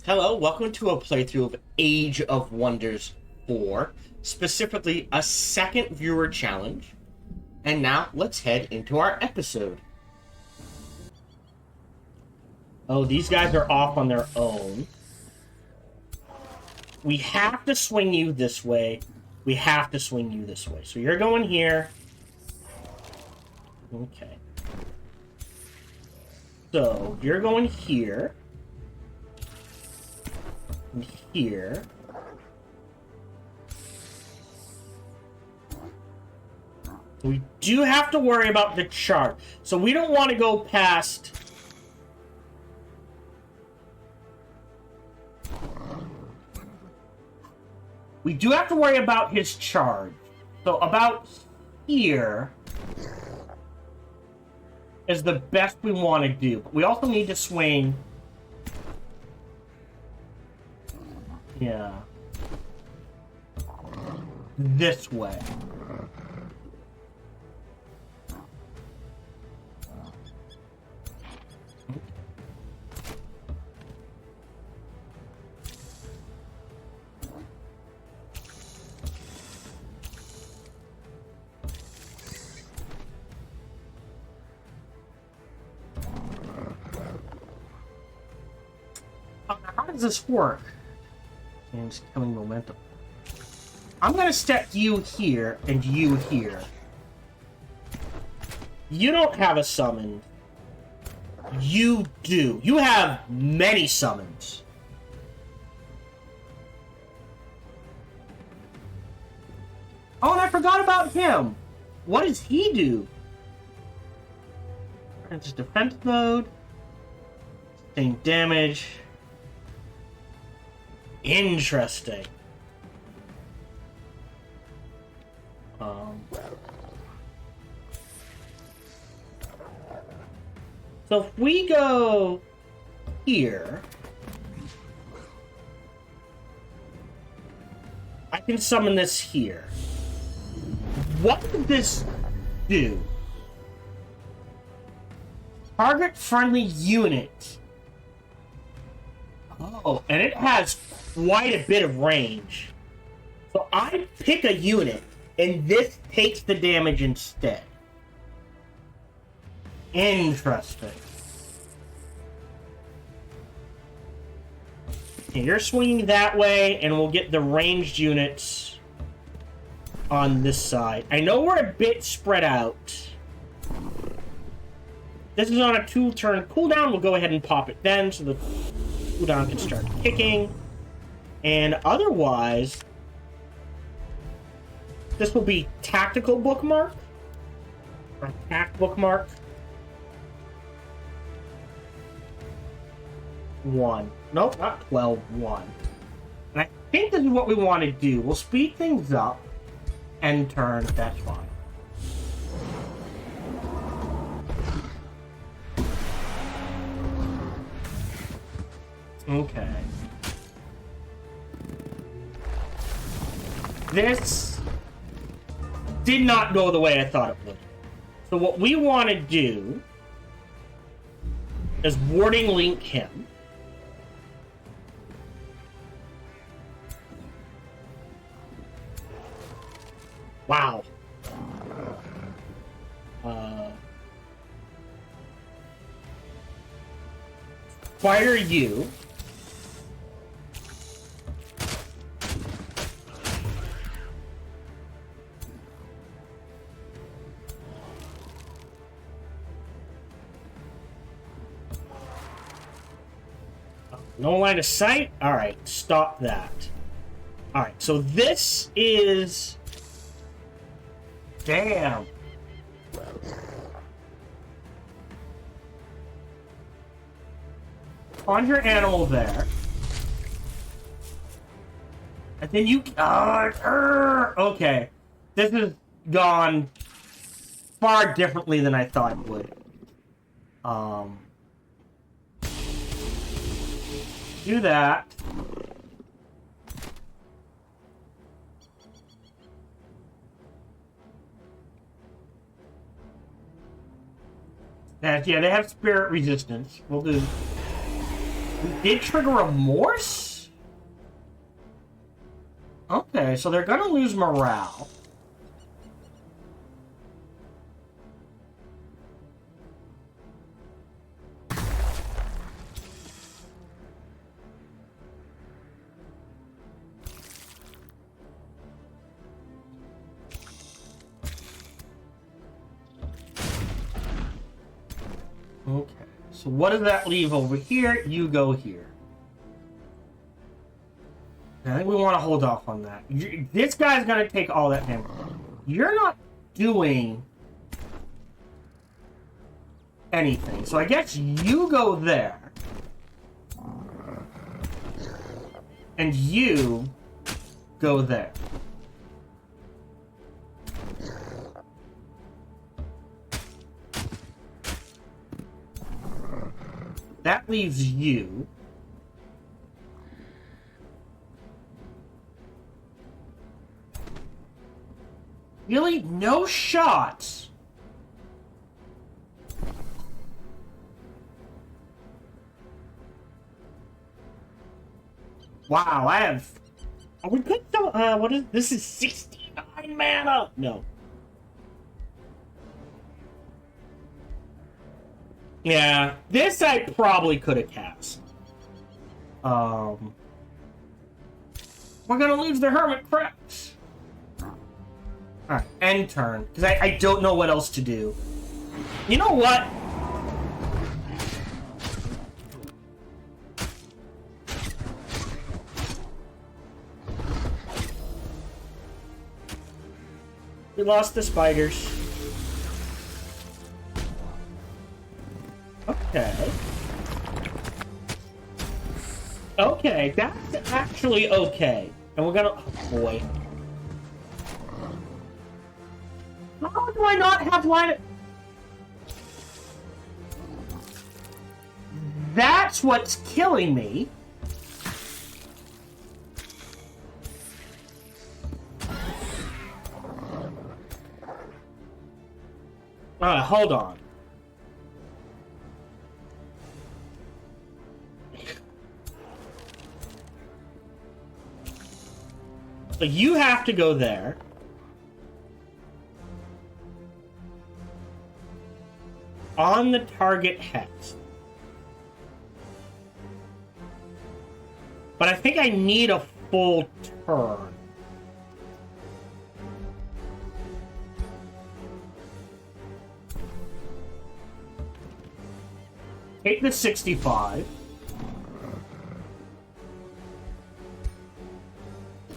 Hello, welcome to a playthrough of Age of Wonders 4, specifically a second viewer challenge. And now, let's head into our episode. Oh, these guys are off on their own. We have to swing you this way. We have to swing you this way. So you're going here. Okay. So, you're going here. And here. We do have to worry about the chart. So we don't want to go past... We do have to worry about his charge. So about here is the best we want to do. But we also need to swing... Yeah. This way. How does this work? And it's coming momentum. I'm gonna step you here and you here. You don't have a summon. You do. You have many summons. Oh, and I forgot about him. What does he do? It's defense mode. Same damage. Interesting. So if we go here, I can summon this here. What did this do? Target friendly unit. Oh, and it has quite a bit of range. So I pick a unit, and this takes the damage instead. Interesting. Okay, you're swinging that way, and we'll get the ranged units on this side. I know we're a bit spread out. This is on a 2-turn cooldown. We'll go ahead and pop it then, so the cooldown can start kicking. And otherwise, this will be tactical bookmark. Or tact bookmark. 1. Nope, not 12, 1. And I think this is what we want to do. We'll speed things up. End turn, that's fine. Okay. This did not go the way I thought it would. So what we want to do is warding link him. Wow. Fire you. No line of sight? Alright, stop that. Alright, so this is... Damn. On your animal there. And then you... okay. This has gone far differently than I thought it would. Do that. And yeah, they have spirit resistance. We'll do We did trigger remorse? Okay, so they're gonna lose morale. Okay, so what does that leave over here? You go here. I think we want to hold off on that. This guy's going to take all that damage. You're not doing anything, so I guess you go there. And you go there. That leaves you. Really? No shots? Wow, I have... Are we good though? What is... This is 69 mana! No. Yeah, this I probably could have cast. We're gonna lose the Hermit Cracks. Alright, end turn. Because I don't know what else to do. You know what? We lost the spiders. Okay. Okay, that's actually okay. And we're gonna... Oh, boy. How do I not have line of... That's what's killing me. Hold on. So you have to go there. On the target hex. But I think I need a full turn. Take the 65.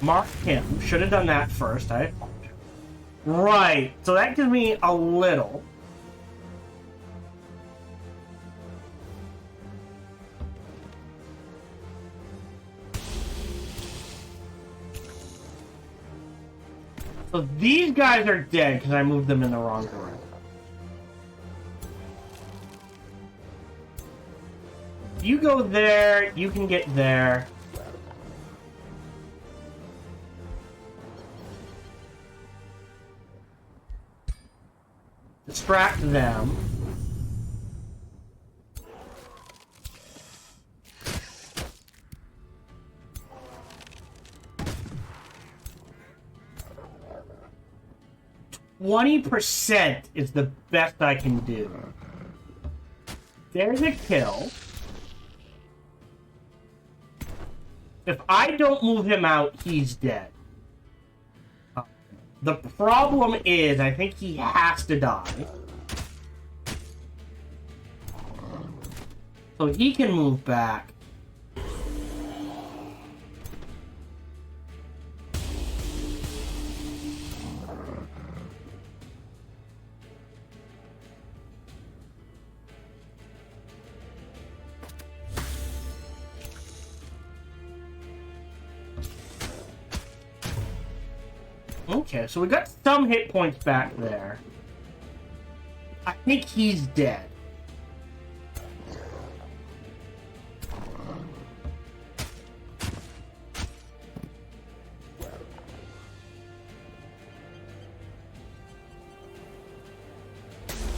Mark him. Should have done that first. Right. So that gives me a little. So these guys are dead because I moved them in the wrong direction. You go there, you can get there. Distract them. %20 is the best I can do. There's a kill. If I don't move him out, he's dead. The problem is, I think he has to die. So he can move back. Okay, so we got some hit points back there. I think he's dead.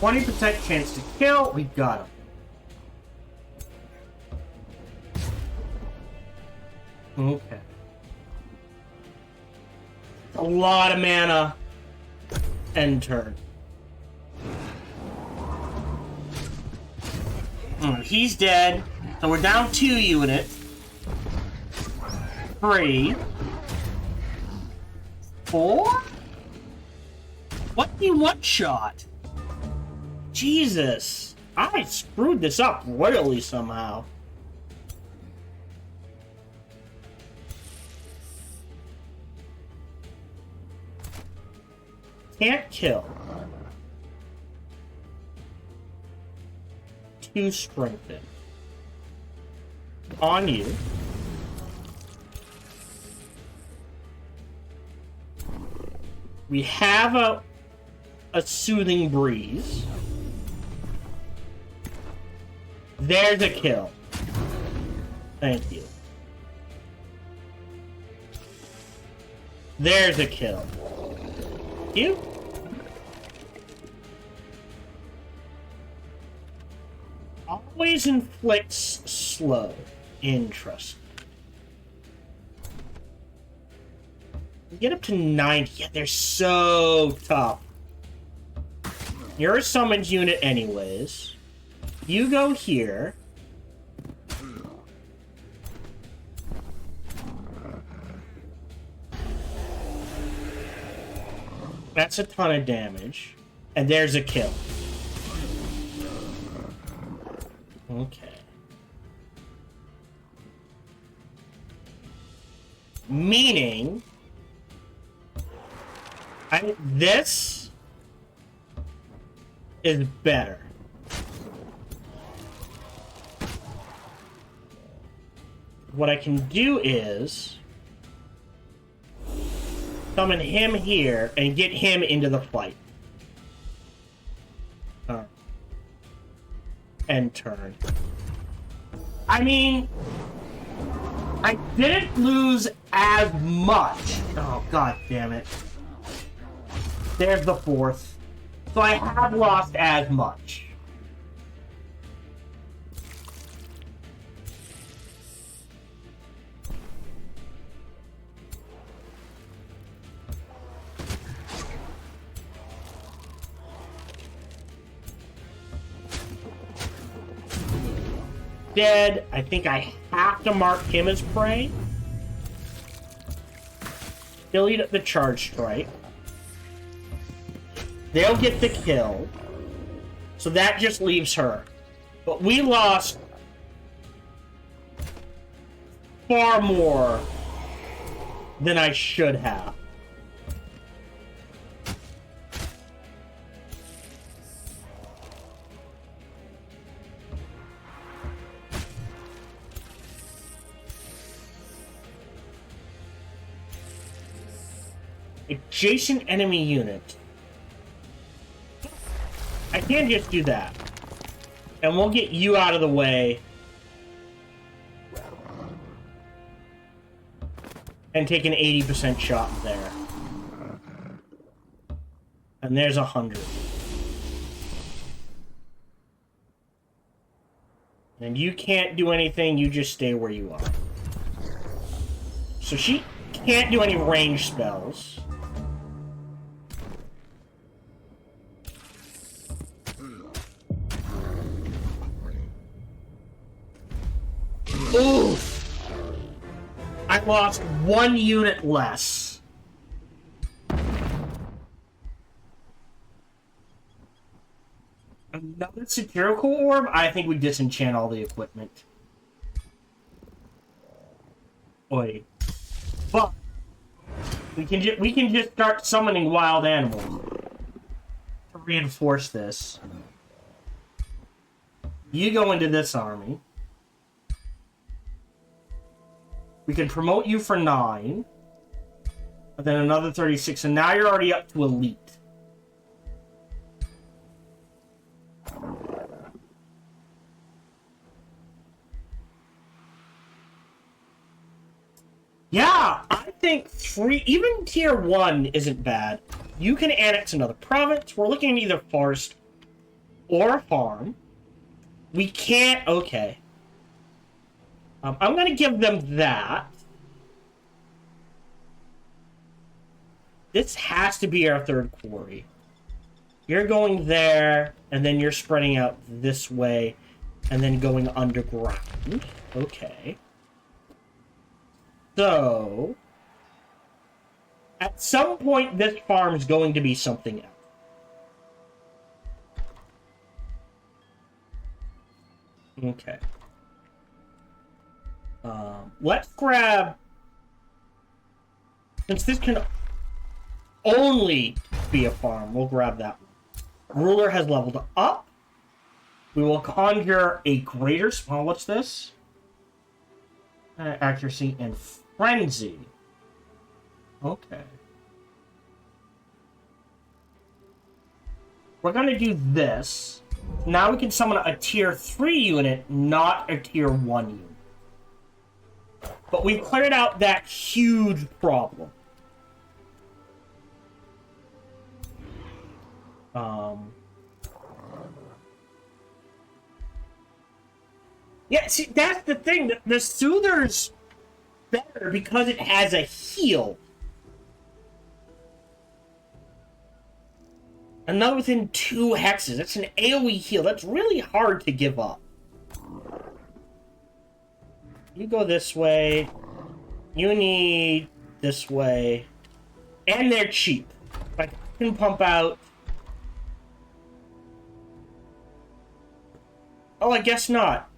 %20 chance to kill. We got him. Okay. A lot of mana. End turn. He's dead. So we're down 2 units. 3. 4? What the one-shot? Jesus. I screwed this up royally somehow. Can't kill. 2 strengthen. On you. We have a soothing breeze. There's a kill. Thank you. There's a kill. You? Always inflicts slow. Interesting. Get up to 90. Yeah, they're so tough. You're a summoned unit anyways. You go here. That's a ton of damage. And there's a kill. Okay. Meaning... this is better. What I can do is summon him here and get him into the fight. End turn. I mean, I didn't lose as much. Oh, god damn it. There's the 4th. So I have lost as much. Dead. I think I have to mark him as prey. He'll eat up the charge strike. They'll get the kill. So that just leaves her. But we lost far more than I should have. Adjacent enemy unit. I can't just do that. And we'll get you out of the way. And take an 80% shot there. And there's 100. And you can't do anything, you just stay where you are. So she can't do any range spells. Oof! I lost 1 unit less. Another satirical orb? I think we disenchant all the equipment. Oi. But we can just start summoning wild animals to reinforce this. You go into this army. We can promote you for 9. And then another 36, and now you're already up to elite. Yeah, I think 3, even tier 1 isn't bad. You can annex another province. We're looking at either forest or a farm. We can't, okay. I'm going to give them that. This has to be our third quarry. You're going there, and then you're spreading out this way, and then going underground. Okay. So, at some point, this farm is going to be something else. Okay. Let's grab... Since this can only be a farm, we'll grab that one. Ruler has leveled up. We will conjure a greater... Oh, what's this? Accuracy and frenzy. Okay. We're going to do this. Now we can summon a tier 3 unit, not a tier 1 unit. But we've cleared out that huge problem. Yeah, see, that's the thing. The Soother's better because it has a heal. Another within 2 hexes. That's an AoE heal. That's really hard to give up. You go this way. You need this way. And they're cheap. Like, you can pump out... Oh, I guess not.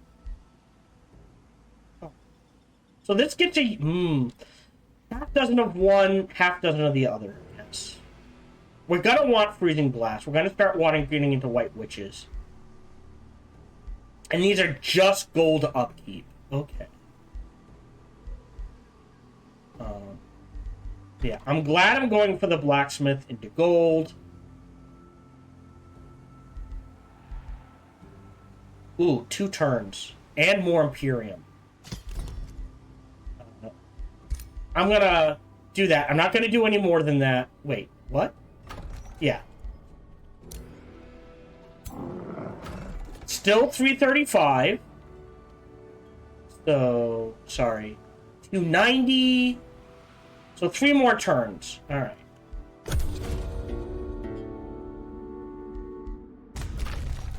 Oh. So this gets a... half dozen of one, half dozen of the other. Yes. We're gonna want Freezing Blast. We're gonna start getting into White Witches. And these are just gold upkeep. Okay. Yeah, I'm glad I'm going for the blacksmith into gold. Ooh, 2 turns. And more Imperium. I'm gonna do that. I'm not gonna do any more than that. Wait, what? Yeah. Still 335. So, sorry. 290. So 3 more turns. Alright.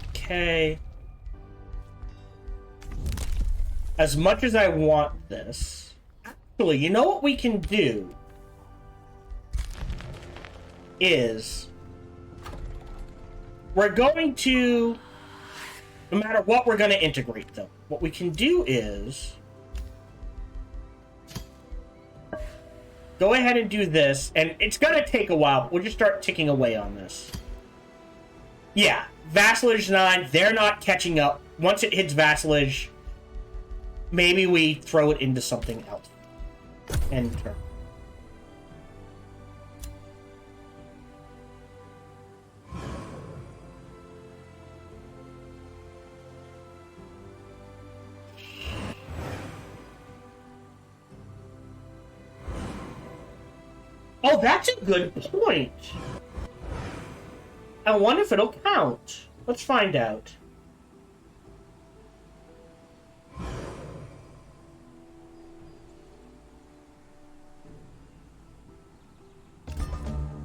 Okay. As much as I want this... Actually, you know what we can do? Is... We're going to... No matter what, we're going to integrate them. What we can do is... Go ahead and do this, and it's gonna take a while, but we'll just start ticking away on this. Yeah, Vassalage 9, they're not catching up. Once it hits Vassalage, maybe we throw it into something else. End turn. Oh, that's a good point. I wonder if it'll count. Let's find out.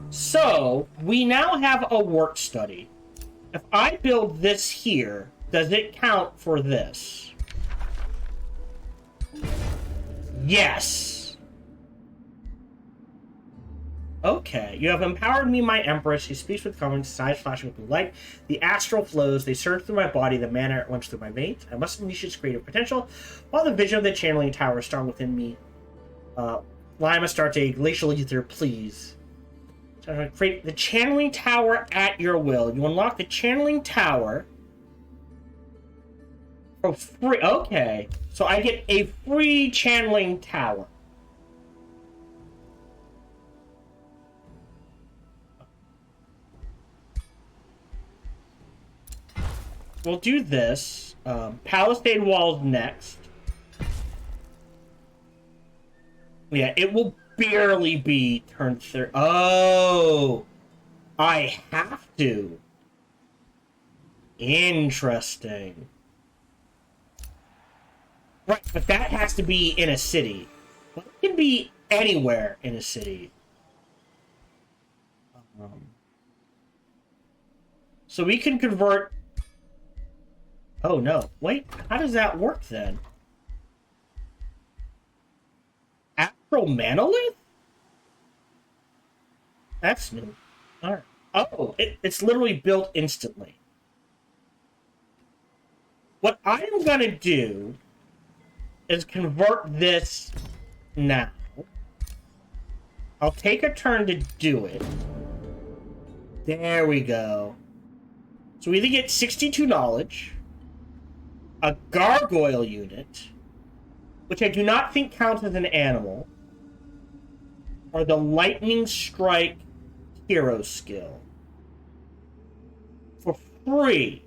So, we now have a work study. If I build this here, does it count for this? Yes. Okay, you have empowered me, my Empress. He speaks with confidence, his eyes flashing with blue light. The astral flows, they surge through my body, the mana runs through my veins. I must unleash its creative potential, while the vision of the channeling tower is strong within me. Lima starts a glacial ether, please. So create the channeling tower at your will. You unlock the channeling tower for free. Okay, so I get a free channeling tower. We'll do this. Palisade Walls next. Yeah, it will barely be turn 30. Oh! I have to. Interesting. Right, but that has to be in a city. Well, it can be anywhere in a city. So we can convert... Oh, no. Wait, how does that work, then? Astral Manolith? That's new. Alright. Oh, it's literally built instantly. What I am going to do is convert this now. I'll take a turn to do it. There we go. So we either get 62 knowledge, a gargoyle unit, which I do not think counts as an animal, or the lightning strike hero skill. For free.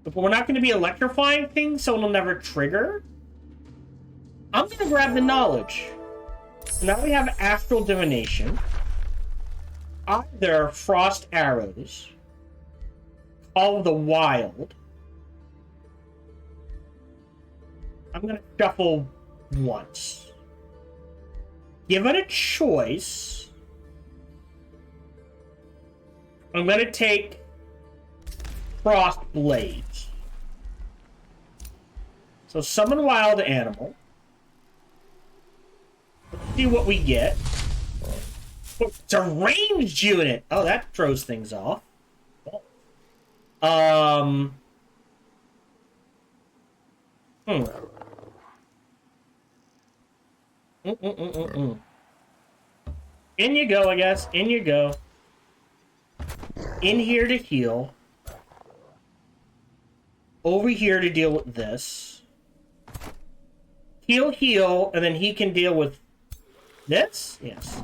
But we're not going to be electrifying things, so it'll never trigger. I'm going to grab the knowledge. So now we have astral divination. Either frost arrows. Call of the wild. I'm going to shuffle once. Given a choice, I'm going to take Frost Blades. So summon wild animal. Let's see what we get. It's a ranged unit. Oh, that throws things off. In you go, I guess. In you go. In here to heal. Over here to deal with this. Heal, heal, and then he can deal with this? Yes.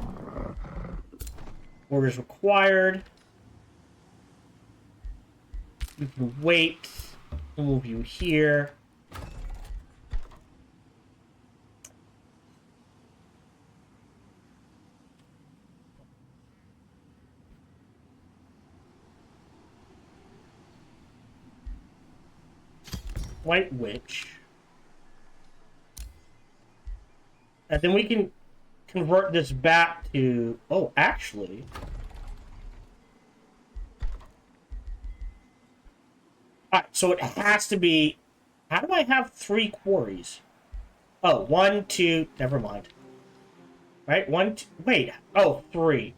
Orders required. You can wait. We'll move you here. White Witch. And then we can convert this back to... Oh, actually... Alright, so it has to be... How do I have 3 quarries? Oh, 1, 2... Never mind. Right? 1, 2... Wait. Oh, 3.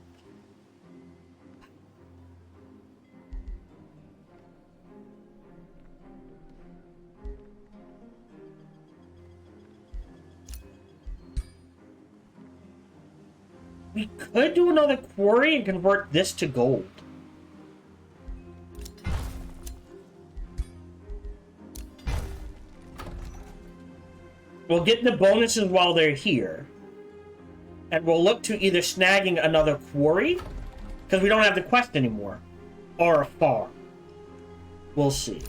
We could do another quarry and convert this to gold. We'll get the bonuses while they're here. And we'll look to either snagging another quarry, because we don't have the quest anymore, or a farm. We'll see.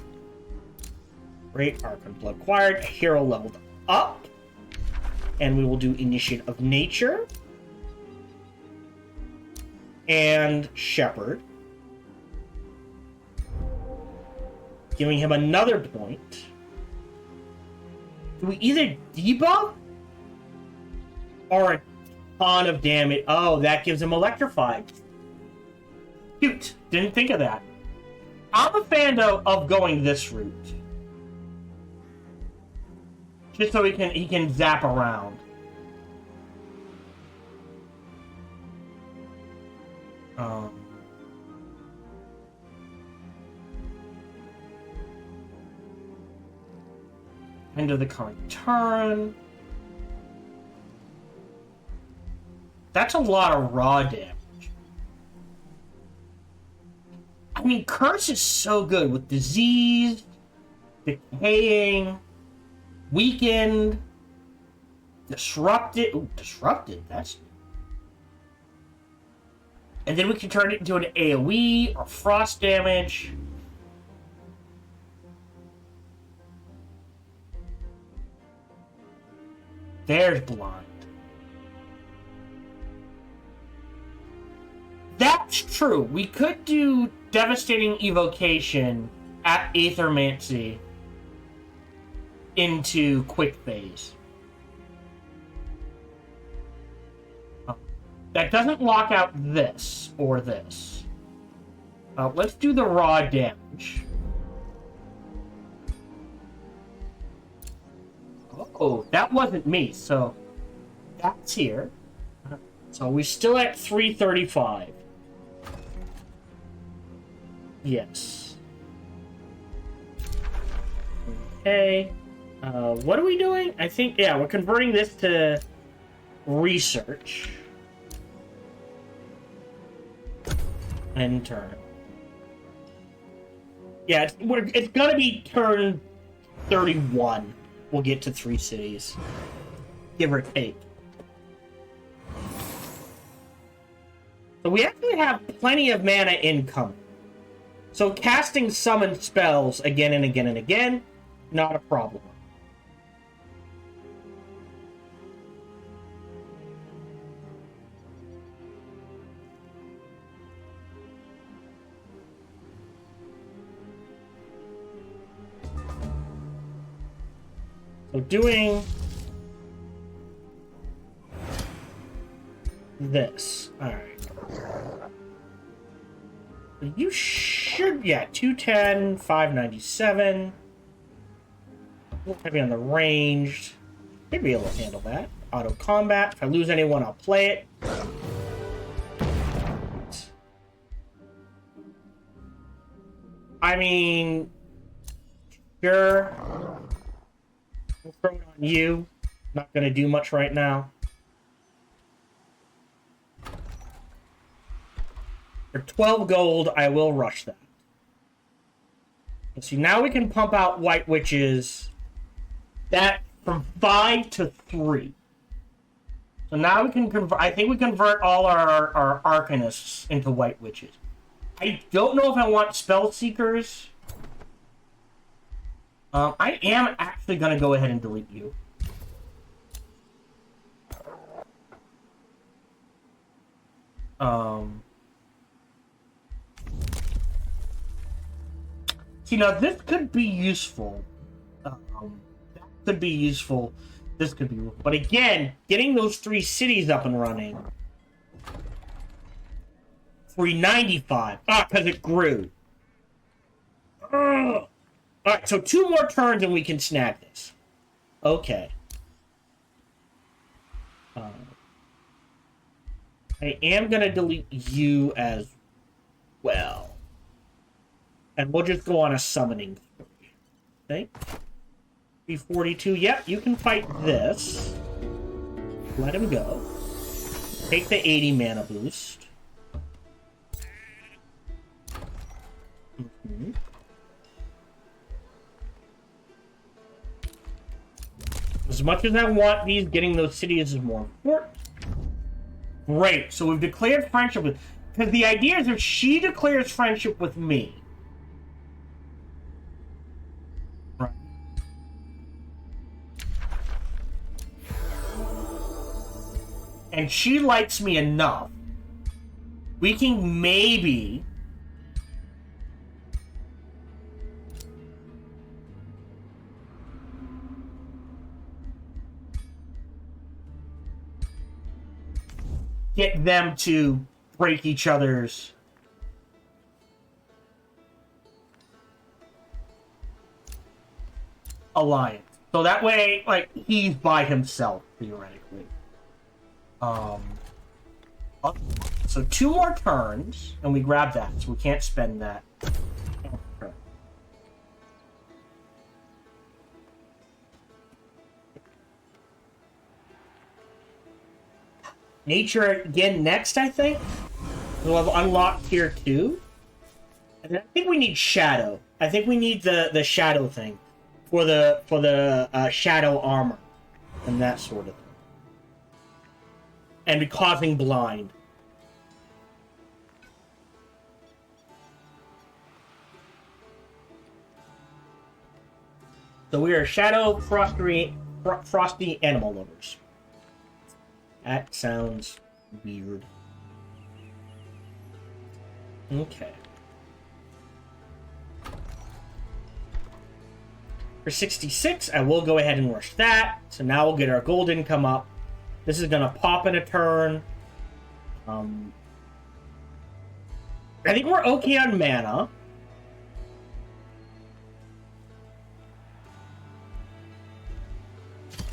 Great Archon Blood acquired, hero leveled up, and we will do Initiate of Nature. And Shepherd. Giving him another point. Do we either debuff or a ton of damage? Oh, that gives him Electrified. Cute. Didn't think of that. I'm a fan of going this route. Just so he can zap around. End of the current turn. That's a lot of raw damage. I mean, Curse is so good with Diseased, Decaying, Weakened, Disrupted. Ooh, Disrupted, that's... And then we can turn it into an AoE or frost damage. There's Blind. That's true. We could do Devastating Evocation at Aethermancy into Quick Phase. Oh. That doesn't lock out this or this. Let's do the raw damage. Oh, that wasn't me, so that's here. So we're still at 335. Yes. Okay. What are we doing? I think, yeah, we're converting this to research. And turn. Yeah, it's gonna be turn 31. We'll get to 3 cities. Give or take. So we actually have plenty of mana income. So casting summon spells again and again and again, not a problem. So doing this. Alright. You should, yeah, 210, 597. Heavy on the ranged. Should be able to handle that. Auto combat. If I lose anyone, I'll play it. I mean, sure. We'll throw it on you. Not gonna do much right now. For 12 gold, I will rush that. Let's see, now we can pump out White Witches. That from 5 to 3. So now we can convert. I think we convert all our Arcanists into White Witches. I don't know if I want Spell Seekers. I am actually going to go ahead and delete you. See, now this could be useful. That could be useful. This could be useful. But again, getting those 3 cities up and running. 395. Ah, because it grew. Ugh. Alright, so 2 more turns and we can snag this. Okay. I am going to delete you as well. And we'll just go on a summoning spree. Okay? 342. Yep, you can fight this. Let him go. Take the 80 mana boost. Mm-hmm. As much as I want these, getting those cities is more important. Great, so we've declared friendship with... Because the idea is if she declares friendship with me... Right. And she likes me enough, we can maybe... get them to break each other's alliance. So that way, like, he's by himself, theoretically. So 2 more turns, and we grab that, so we can't spend that. Nature again next, I think. We'll have unlocked tier 2. And I think we need Shadow. I think we need the Shadow thing for the Shadow armor and that sort of thing. And causing blind. So we are Shadow frosty animal lovers. That sounds weird. Okay. For 66, I will go ahead and rush that. So now we'll get our gold income up. This is going to pop in a turn. I think we're okay on mana.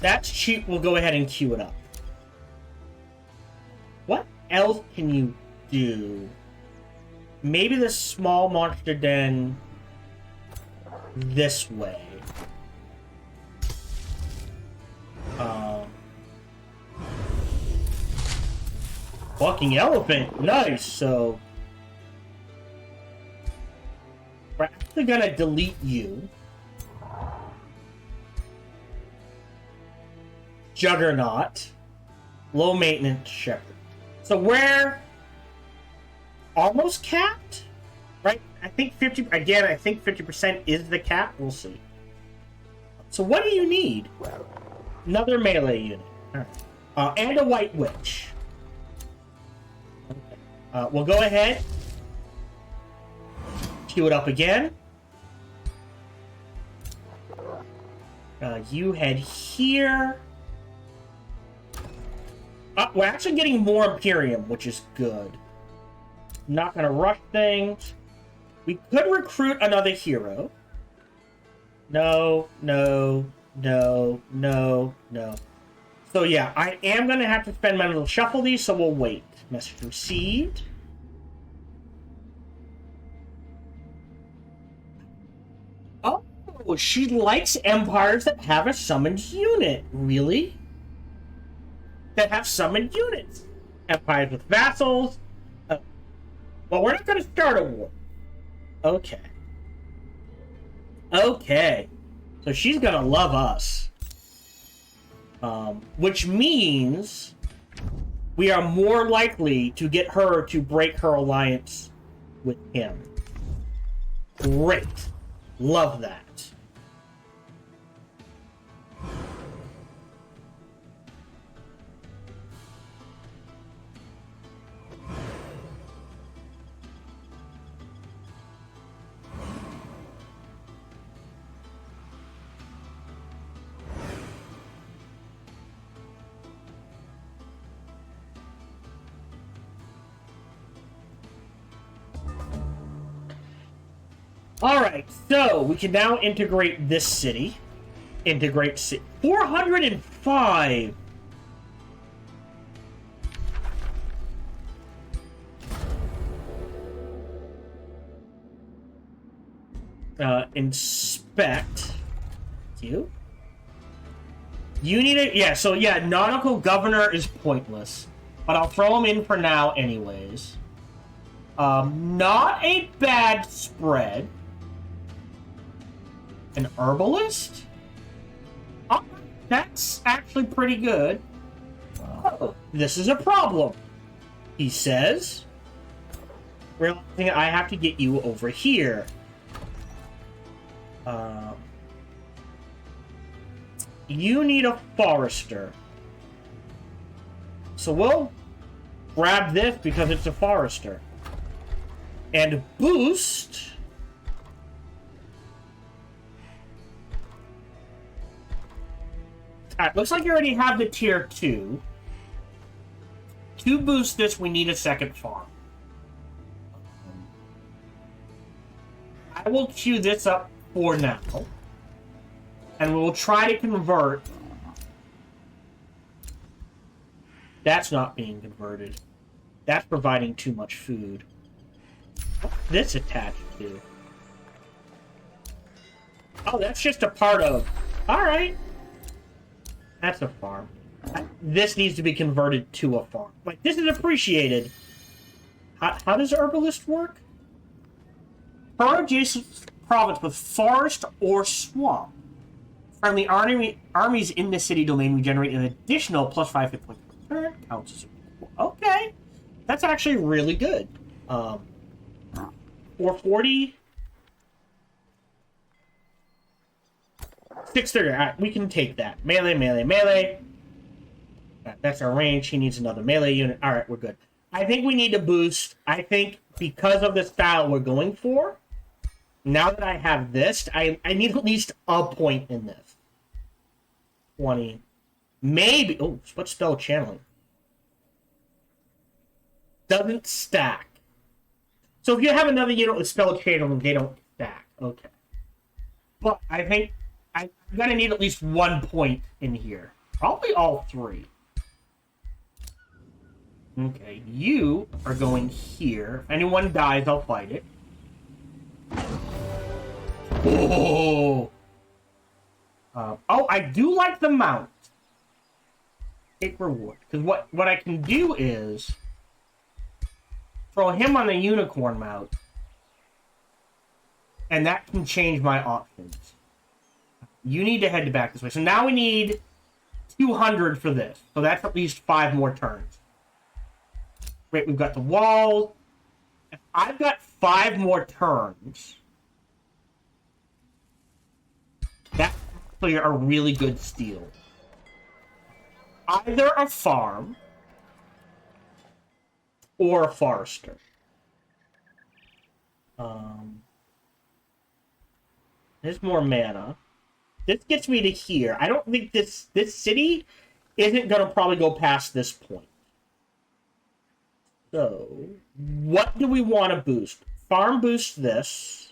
That's cheap. We'll go ahead and queue it up. What else can you do? Maybe the small monster den this way. Walking elephant. Nice. So we're actually gonna delete you. Juggernaut. Low maintenance shepherd. So we're almost capped, right? I think 50. Again, I think 50% is the cap. We'll see. So what do you need? Another melee unit. All right. And a white witch. Okay. We'll go ahead. Queue it up again. You head here. We're actually getting more Imperium, which is good. Not gonna rush things. We could recruit another hero. No, no, no, no, no. So yeah, I am gonna have to spend money to shuffle these, so we'll wait. Message received. Oh, she likes empires that have a summoned unit. Really? That have summoned units. Empires with vassals. Well, we're not going to start a war. Okay. Okay. So she's going to love us. Which means we are more likely to get her to break her alliance with him. Great. Love that. Alright, so we can now integrate this city. Integrate city. 405! Inspect. You? You need a... Yeah, so yeah, Nautical Governor is pointless. But I'll throw him in for now anyways. Not a bad spread. An herbalist? Oh, that's actually pretty good. Oh, this is a problem, he says. Realizing I have to get you over here. You need a forester. So we'll grab this because it's a forester. And boost... Alright, looks like you already have the tier 2. To boost this, we need a second farm. I will queue this up for now. And we will try to convert. That's not being converted. That's providing too much food. What's this attached to? Oh, that's just a part of... Alright. That's a farm. This needs to be converted to a farm. Like, this is appreciated. How does Herbalist work? Per adjacent province with forest or swamp. Friendly armies in the city domain, we generate an additional +5 hit points per turn. Counts as okay. That's actually really good. 440. 630. Alright, we can take that. Melee, melee, melee. That's our range. He needs another melee unit. Alright, we're good. I think we need to boost. I think because of the style we're going for, now that I have this, I need at least a point in this. 20. Maybe. Oh, what spell channeling? doesn't stack. So if you have another unit with spell channel, they don't stack. Okay. But I think I'm gonna need at least 1 point in here. Probably all 3. Okay, you are going here. If anyone dies, I'll fight it. Oh! Oh, I do like the mount. Take reward. Because what I can do is throw him on the unicorn mount. And that can change my options. You need to head back this way. So now we need 200 for this. So that's at least 5 more turns. Great, we've got the wall. If I've got 5 more turns, that's actually a really good steal. Either a farm or a forester. There's more mana. This gets me to here. I don't think this city isn't going to probably go past this point. So, what do we want to boost? Farm boost this.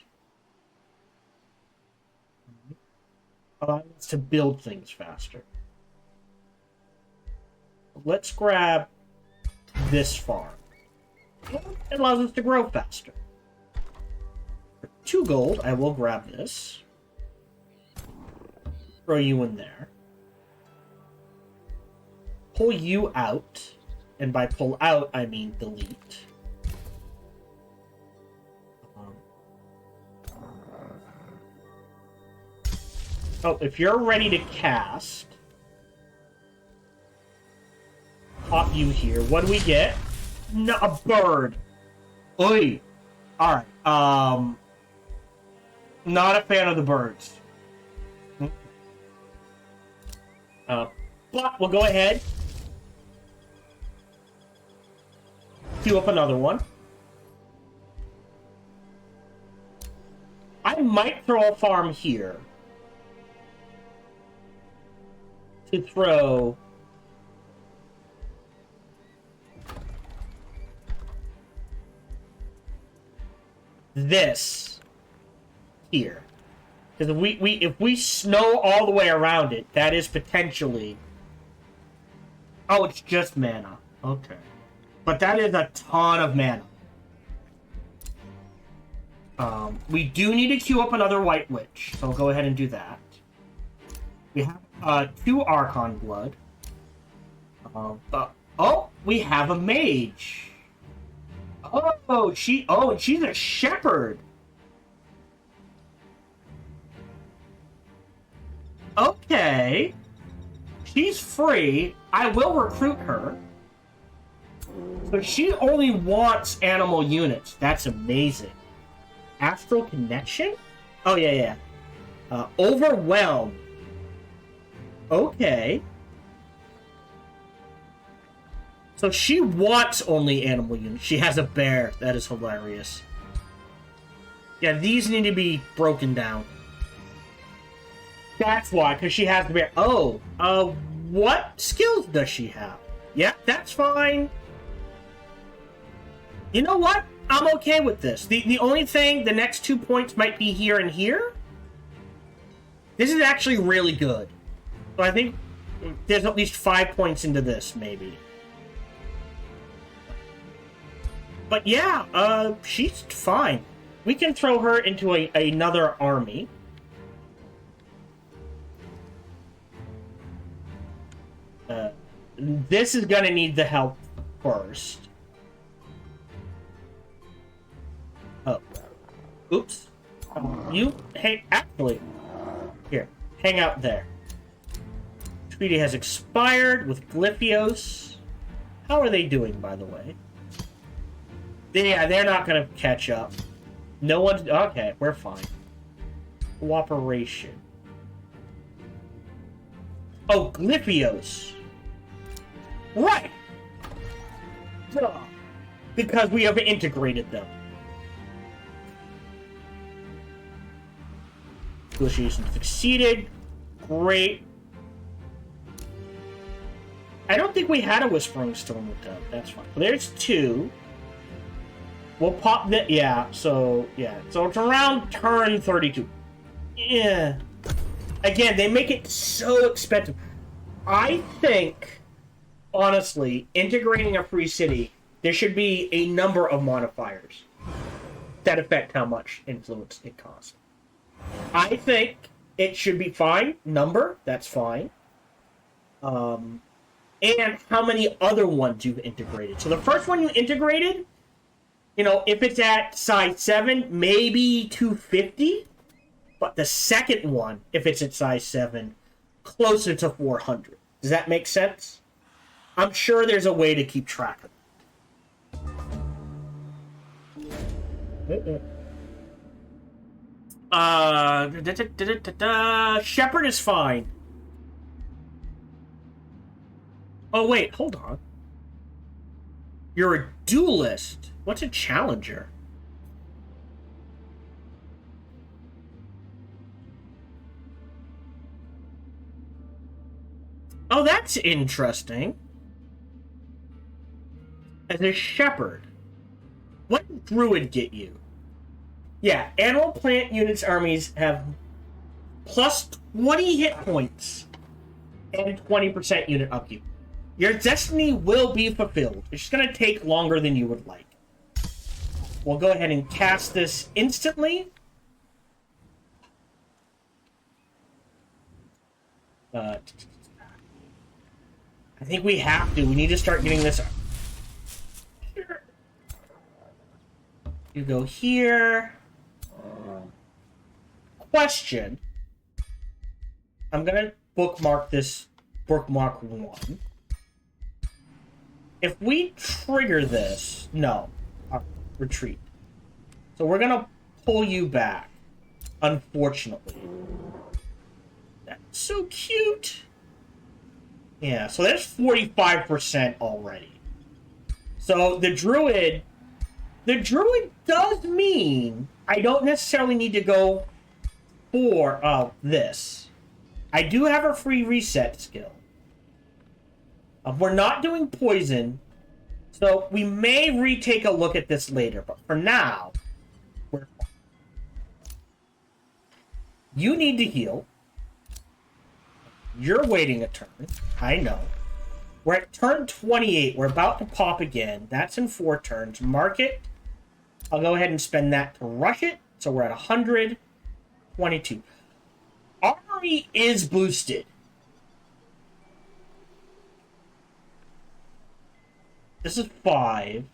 Allows us to build things faster. Let's grab this farm. It allows us to grow faster. For 2 gold, I will grab this. Throw you in there. Pull you out. And by pull out, I mean delete. Oh, if you're ready to cast, pop you here. What do we get? No, a bird. Oi. Alright. Not a fan of the birds. But we'll go ahead. Queue up another one. I might throw a farm here. To throw... this here. Because if we snow all the way around it, that is potentially... Oh, it's just mana. Okay. But that is a ton of mana. We do need to queue up another White Witch, so we'll go ahead and do that. We have 2 Archon Blood. Oh, we have a Mage. Oh, she's a Shepherd. Okay. She's free. I will recruit her. So she only wants animal units. That's amazing. Astral Connection? Oh, yeah. Overwhelm. Okay. So she wants only animal units. She has a bear. That is hilarious. Yeah, these need to be broken down. That's why, because she has the bear. Oh, what skills does she have? Yeah, that's fine. You know what? I'm okay with this. The only thing, the next 2 points might be here and here. This is actually really good. So I think there's at least 5 points into this, maybe. But yeah, she's fine. We can throw her into another army. This is gonna need the help first. Oh. Oops. Actually, here. Hang out there. Treaty has expired with Glyphios. How are they doing, by the way? They're not gonna catch up. No one's... Okay, we're fine. Cooperation. Oh, Glyphios. Right! Duh. Because we have integrated them. Negotiation succeeded. Great. I don't think we had a Whispering Stone with them. That's fine. There's 2. We'll pop that. Yeah. So it's around turn 32. Yeah. Again, they make it so expensive. I think, honestly, integrating a free city, there should be a number of modifiers that affect how much influence it costs. I think it should be fine. Number, that's fine. And how many other ones you've integrated. So the first one you integrated, if it's at size 7, maybe 250. But the second one, if it's at size 7, closer to 400. Does that make sense? I'm sure there's a way to keep track of it. Shepherd is fine. Oh, wait, hold on. You're a duelist. What's a challenger? Oh, that's interesting. As a shepherd, what did druid get you? Yeah, animal plant units armies have plus 20 hit points and 20% unit upkeep. Your destiny will be fulfilled. It's just going to take longer than you would like. We'll go ahead and cast this instantly. I think we have to. We need to start getting this. You go here. Question. I'm going to bookmark this. Bookmark 1. If we trigger this... No. Retreat. So we're going to pull you back. Unfortunately. That's so cute. Yeah, so that's 45% already. So the druid does mean I don't necessarily need to go for this. I do have a free reset skill. We're not doing poison, so we may retake a look at this later, but for now, we're fine. You need to heal. You're waiting a turn. I know. We're at turn 28. We're about to pop again. That's in 4 turns. Mark it. I'll go ahead and spend that to rush it. So we're at 122. Armory is boosted. This is 5.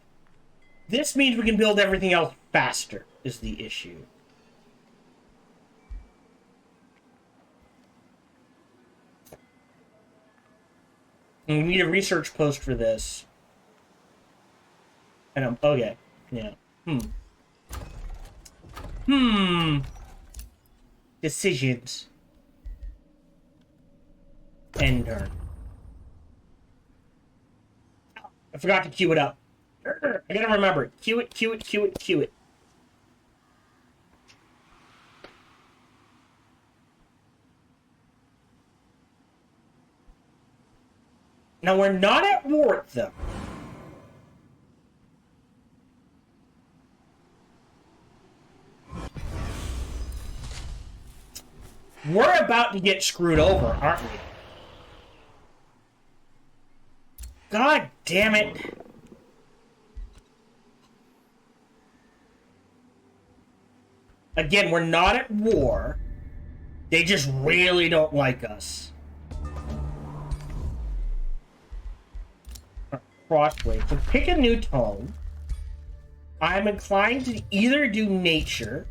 This means we can build everything else faster, is the issue. And we need a research post for this. And I'm... Okay. Yeah. Decisions. End turn. I forgot to queue it up. I gotta remember it. Queue it, queue it, queue it, queue it. Now, we're not at war with them. We're about to get screwed over, aren't we? God damn it. Again, we're not at war. They just really don't like us. Crossway. So pick a new tone. I'm inclined to either do nature.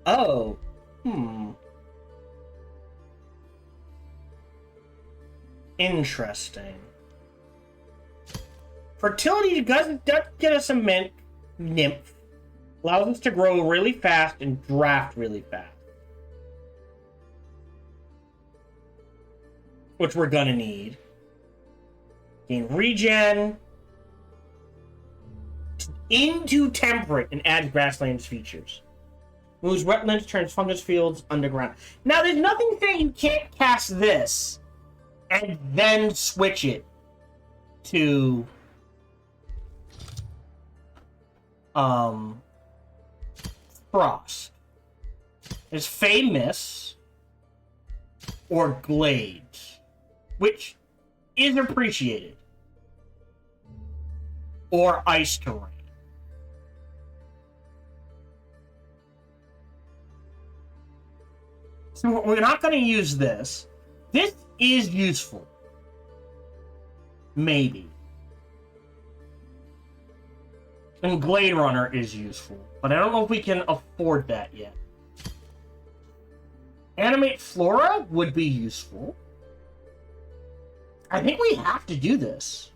Oh. Interesting. Fertility does get us a nymph. Allows us to grow really fast and draft really fast. Which we're gonna need. Gain regen. Into temperate and add grasslands features. Moves wetlands, turns fungus fields underground. Now, there's nothing saying you can't cast this and then switch it to Frost. There's Fey Miss or Glades, which is appreciated, or Ice Terrain. So we're not going to use this. This is useful. Maybe. And Glade Runner is useful, but I don't know if we can afford that yet. Animate Flora would be useful. I think we have to do this.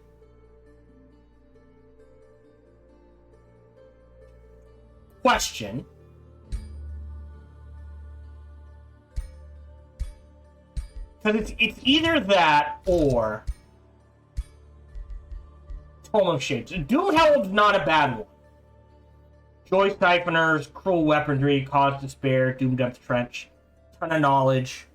Question. Because it's either that or Tome of Shades. Doom Herald's not a bad one. Joy Siphoners, Cruel Weaponry, Cause Despair, Doom Depth Trench, ton of knowledge.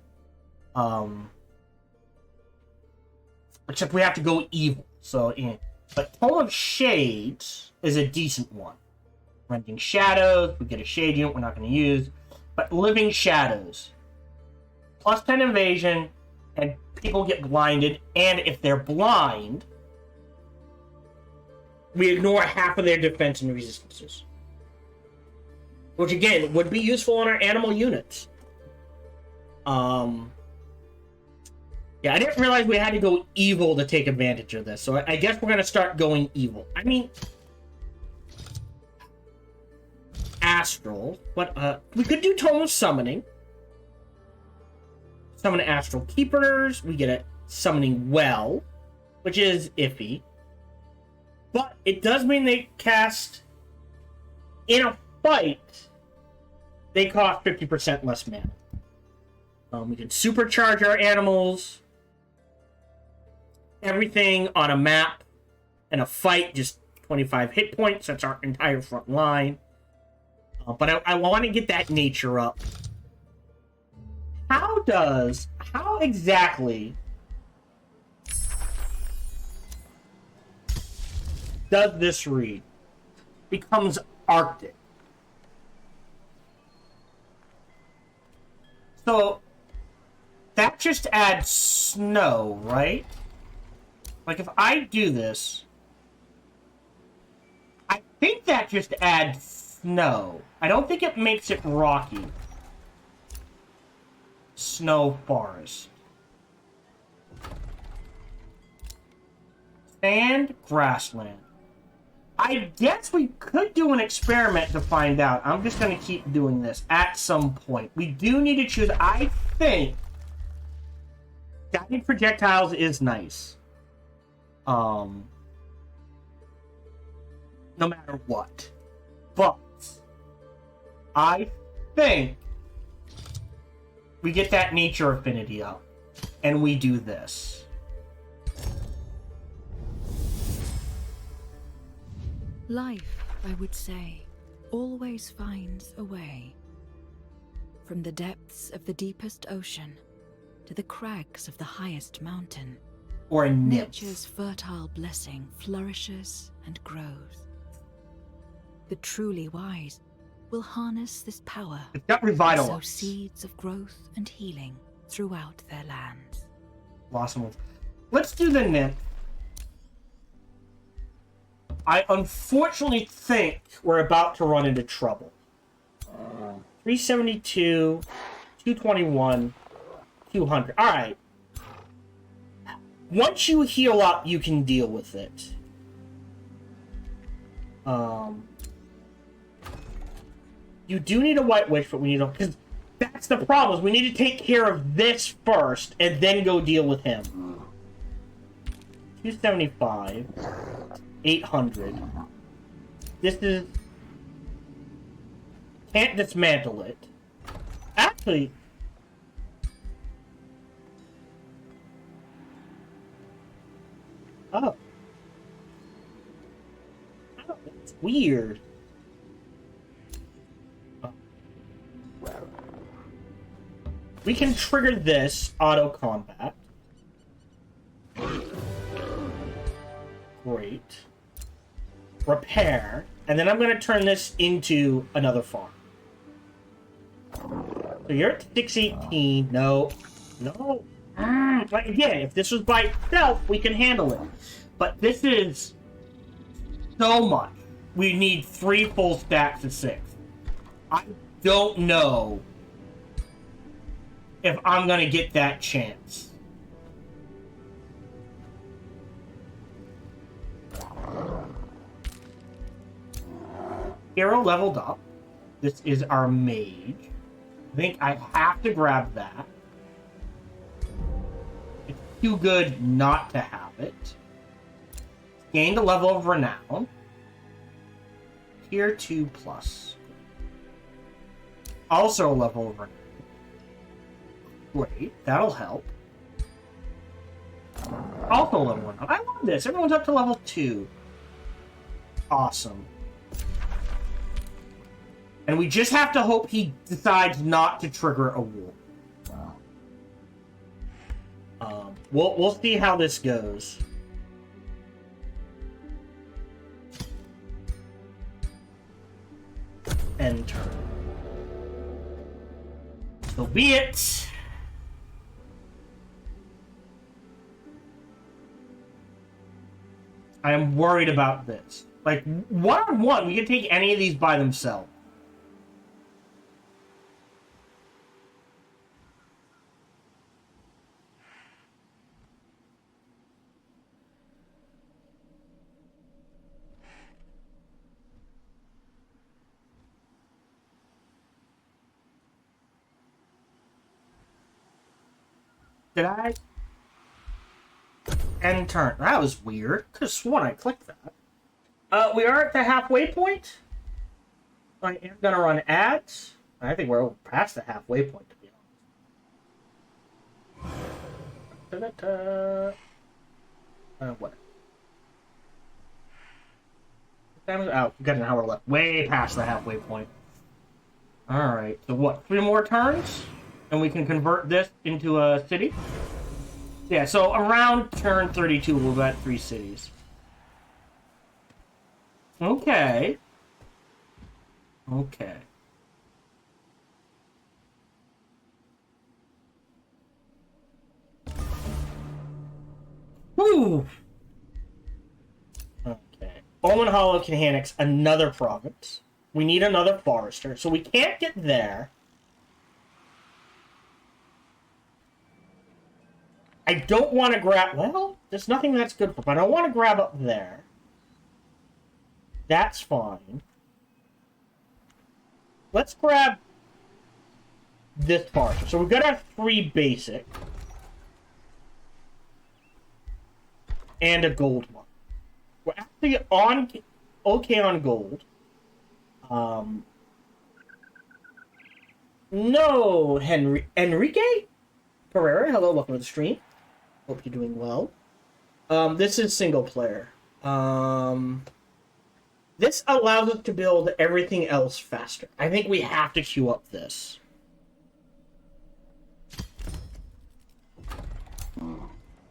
Except we have to go evil. So, yeah. But Tome of Shades is a decent one. Rending Shadows, we get a Shade unit we're not going to use. But Living Shadows. Plus 10 evasion, and people get blinded, and if they're blind, we ignore half of their defense and resistances. Which, again, would be useful on our animal units. Yeah, I didn't realize we had to go evil to take advantage of this, so I guess we're going to start going evil. I mean, Astral, but we could do Tome of Summoning. Summon Astral Keepers, we get a Summoning Well, which is iffy. But it does mean they cast in a fight, they cost 50% less mana. We can supercharge our animals. Everything on a map and a fight, just 25 hit points. That's our entire front line. But I want to get that nature up. How exactly does this read? Becomes Arctic. So that just adds snow, right? Like if I do this, I think that just adds snow. I don't think it makes it rocky. Snow forest. Sand, grassland. I guess we could do an experiment to find out. I'm just going to keep doing this at some point. We do need to choose. I think guided projectiles is nice. No matter what. But I think we get that nature affinity up. And we do this. Life, I would say, always finds a way. From the depths of the deepest ocean to the crags of the highest mountain, or a nymph. Nature's fertile blessing flourishes and grows. The truly wise will harness this power It's got and revitalize. sow seeds of growth and healing throughout their lands. Blossom. Let's do the nymph. I unfortunately think we're about to run into trouble. 372, 221, 200. Alright. Once you heal up, you can deal with it. You do need a White Witch, but we need a... Because that's the problem, is we need to take care of this first, and then go deal with him. 275. 800. This is... Can't dismantle it. Actually... Oh. It's weird. We can trigger this auto combat. Great. Repair. And then I'm going to turn this into another farm. So you're at 618. No. No. Like, again, if this was by itself, we can handle it. But this is so much. We need 3 full stacks of 6. I don't know if I'm going to get that chance. Hero leveled up. This is our mage. I think I have to grab that. It's too good not to have it. Gained a level of renown. Tier 2 plus. Also a level of renown. Great, that'll help. Also level 1. I love this. Everyone's up to level 2. Awesome. And we just have to hope he decides not to trigger a wolf. We'll see how this goes. End turn. So be it. I am worried about this. Like, one-on-one, we can take any of these by themselves. Did I? End turn. That was weird. Could have sworn I clicked that. We are at the halfway point. I am gonna run ads. I think we're past the halfway point, to be honest. What? Oh, we've got an hour left. Way past the halfway point. Alright, so what? 3 more turns? And we can convert this into a city? Yeah, so around turn 32, we'll get 3 cities. Okay. Okay. Woo! Okay. Bowman Hollow can annex another province. We need another forester, so we can't get there. I don't want to grab... Well, there's nothing that's good for... But I don't want to grab up there. That's fine. Let's grab this part. So we've got our 3 basic. And a gold one. We're actually on... Okay on gold. No, Enrique Pereira, hello, welcome to the stream. Hope you're doing well. This is single player. This allows us to build everything else faster. I think we have to queue up this.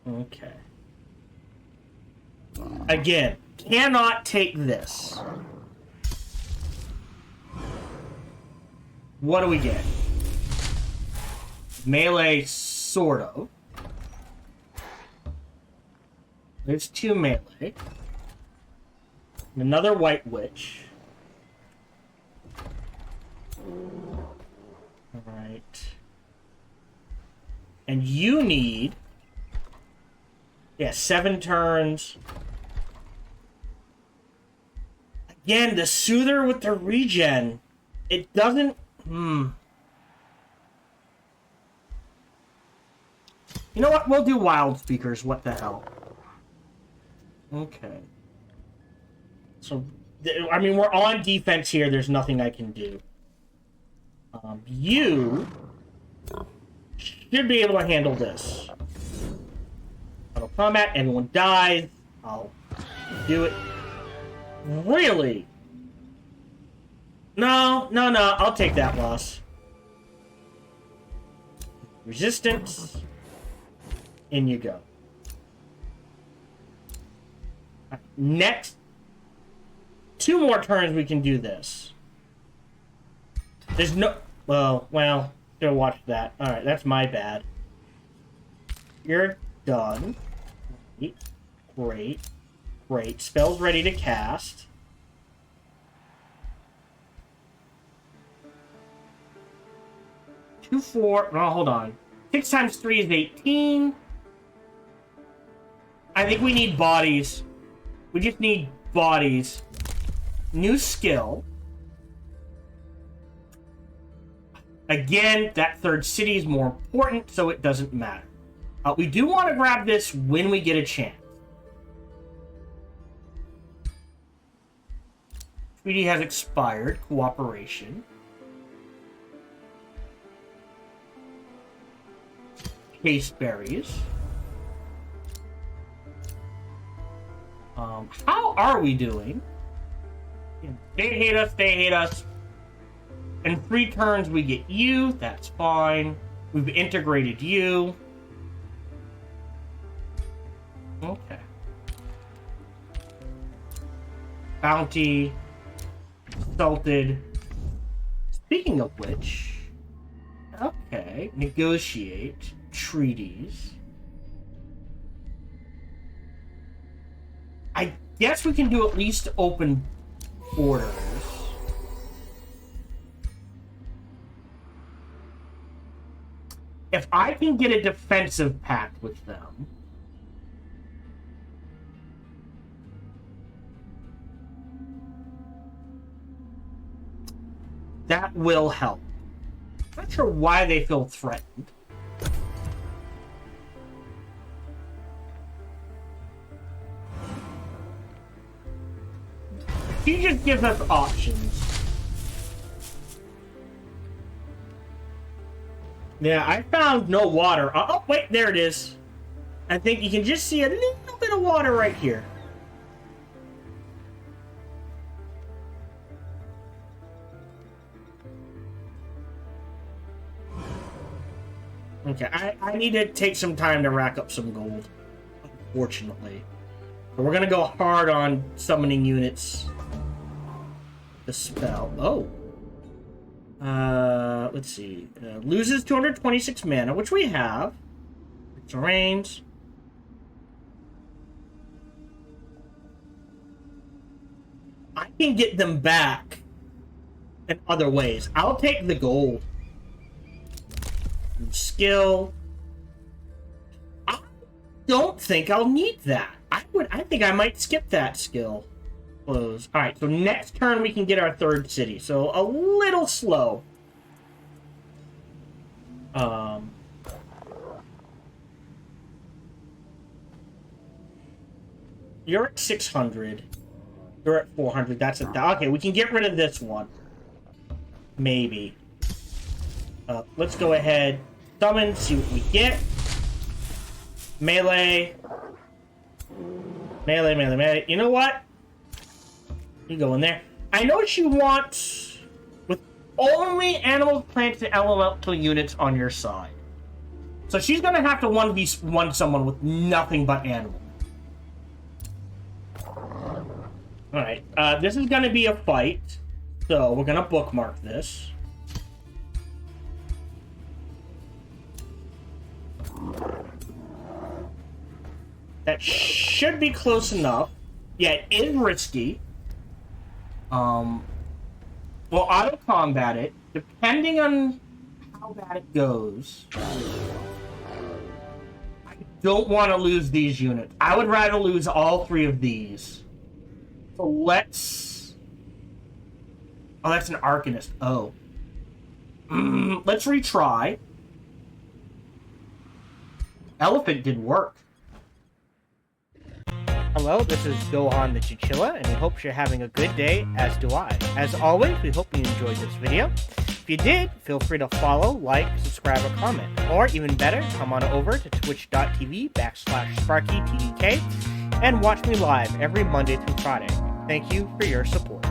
Okay. Again, cannot take this. What do we get? Melee, sort of. There's 2 melee. And another white witch. Alright. And you need... Yeah, 7 turns. Again, the Soother with the regen. It doesn't... You know what? We'll do Wild Speakers. What the hell? Okay. So, I mean, we're on defense here. There's nothing I can do. You should be able to handle this. Auto combat. Everyone dies. I'll do it. Really? No. I'll take that loss. Resistance. In you go. Next 2 more turns we can do this. There's no... Well, should have watched that. Alright, that's my bad. You're done. Great. Great. Spell's ready to cast. Two, 4... No, hold on. 6 times 3 is 18. I think we need bodies. We just need bodies. New skill. Again, that 3rd city is more important, so it doesn't matter. We do want to grab this when we get a chance. Treaty has expired. Cooperation. Case berries. How are we doing? They hate us, they hate us. In 3 turns we get you, that's fine. We've integrated you. Okay. Bounty. Salted. Speaking of which... Okay. Negotiate. Treaties. I guess we can do at least open borders. If I can get a defensive pact with them... that will help. I'm not sure why they feel threatened. He just gives us options. Yeah, I found no water. Oh, wait, there it is. I think you can just see a little bit of water right here. Okay, I need to take some time to rack up some gold, unfortunately. But we're gonna go hard on summoning units. The spell. Oh. Let's see. Loses 226 mana, which we have. Terrains. I can get them back in other ways. I'll take the gold. Skill. I don't think I'll need that. I think I might skip that skill. Close. Alright, so next turn we can get our 3rd city. So a little slow. You're at 600. You're at 400. That's okay, we can get rid of this one. Maybe. Let's go ahead. Summon, see what we get. Melee. Melee, melee, melee. You know what? You go in there. I know she wants with only animals, plants, and elemental units on your side. So she's gonna have to 1v1 someone with nothing but animals. Alright, this is gonna be a fight. So we're gonna bookmark this. That should be close enough. Yeah, it is risky. We'll auto-combat it. Depending on how bad it goes. I don't want to lose these units. I would rather lose all 3 of these. So let's... Oh, that's an Arcanist. Oh. Let's retry. Elephant did work. Hello, this is Gohan the Chinchilla, and we hope you're having a good day, as do I. As always, we hope you enjoyed this video. If you did, feel free to follow, like, subscribe, or comment. Or, even better, come on over to twitch.tv/sparkytdk and watch me live every Monday through Friday. Thank you for your support.